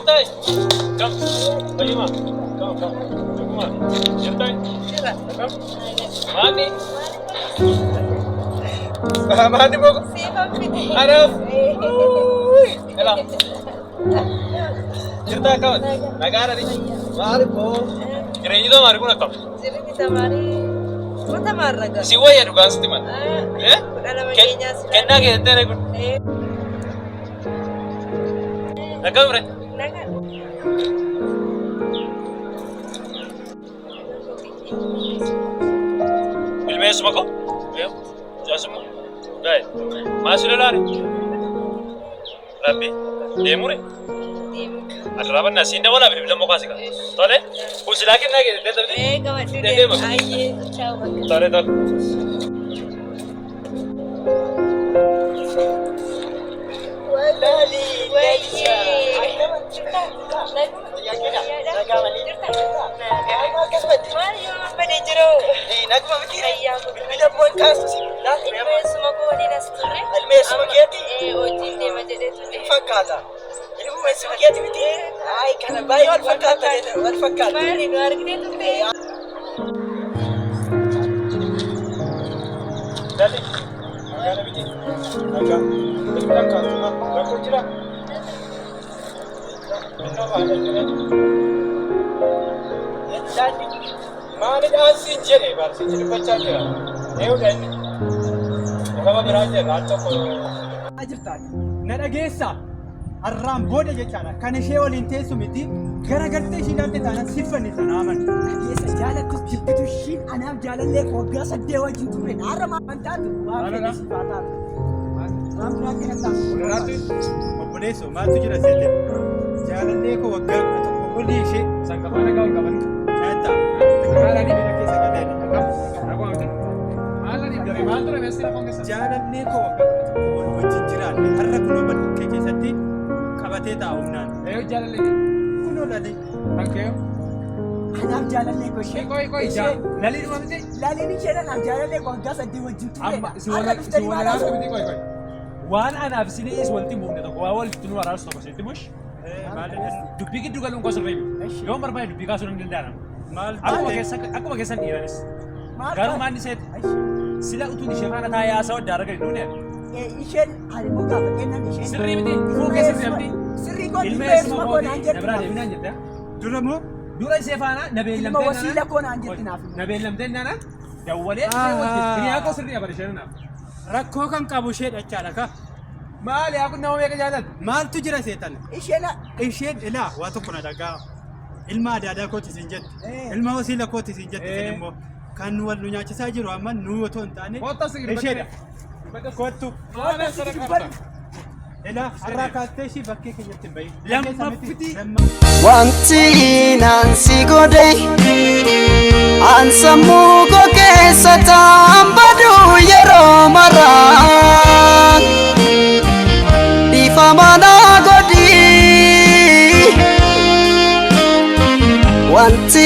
Jirtai? Come. Bayuma. Come, come. Come. Jirtai? Come. Mani. Mani mo. Araf. Ela. Jirtai kawan. Nagara ni. Mari po. Kirain itu mari kuna kam. Jadi kita mari. Kota marraga. Si waya dugaan sih man. Eh? Kena kita tere kun. Nakam re. Naga. Ilmu semua ko? Ya. Jasmu. Dai. Masih lari. Rabbi. Demure. Arraban nasi indah wala bila mau kasih kan? Tole? Kursi lagi nagi. Kawan sudah. Aye. Ciao. Tole tole. Lali. Maali dhaansiin jedhe barsiin jedhe dubbachaa jira. Eeyyuudhaan nama biraa jira al tokko. Ajirtaati. Na dhageessa. Har'aan booda jechaadha. Kan ishee waliin teessu miti. Garagartee ishii dhaabde taanaan siffanne sana aman. Dhageessa jaalattus jibbitu ishiin anaaf jaalallee waggaa 8 wajjin turre. Har'a maalan taatu waan fedhe siifaa taatu. Waan biraa akka taatu. Obboleessoo maaltu jira seete? Jaalallee koo waggaa 11 olii ishee sangamaa nagaa ol qaban. Nyaata. Maala ni bira keessa galee ni kakam. Rakoo amte. Maala ni bira maal ture meesira kongeessa. Jaalallee koo wal wajjin jiraanne har'a kunoo bakkee keessatti qabatee taa'umnaan. Eeyyuu jaalallee. Kunoo lalee. Bakkee. Anaaf jaalallee koo ishee. Koi laliin maamte. Laliin ishee anaaf jaalallee koo waggaa 8 wajjin ture. Amma si wala laafte miti koi. Waan anaaf sinis wanti muumne tokko waa walitti nu waraarsu tokko sitti bush. Dubbii giddu galuun gosa reebi. Yoo barbaade dubbii kaasuun hin danda'amu. Akkuma keessan dhiiranis. Garuu maanni seeti. Sila utuun ishee faana taa'ee haasaa waddaa argani nuuni. Isheen halluu gaafa kennan isheen. Sirrii miti. Ifuu keessa filamti. Sirrii gooti. Ilma eessuma kooti. Nabraa deeminaan jette. Dura moo? Dura ishee faana nabeellamtee nana. Ilma wasiila koonaan jetti naaf. Nabeellamtee nana. Dawwalee. Hiriyaa koo sirrii abada ishee nanaaf. Rakkoo kan qabu ishee dhachaadha ka. Maali yaa kun nama meeqa jaalatu? Maaltu jira seetan? Isheen ilaa waa tokko na dhagaa. Ilma adaadaa kooti siin jette. Ilma wasiila kooti siin jette sen immoo kan wal nu nyaachisaa jiru amma nu otoo hin taane. Isheedha. Kottu. Ilaa har'aa kaastee ishii bakkee keenyatti hin bahin. Lammaffiti. Wanti naansi godhe an sammuu koo keessa taa'an badu yeroo maraa dhiifama naa godhi. Wanti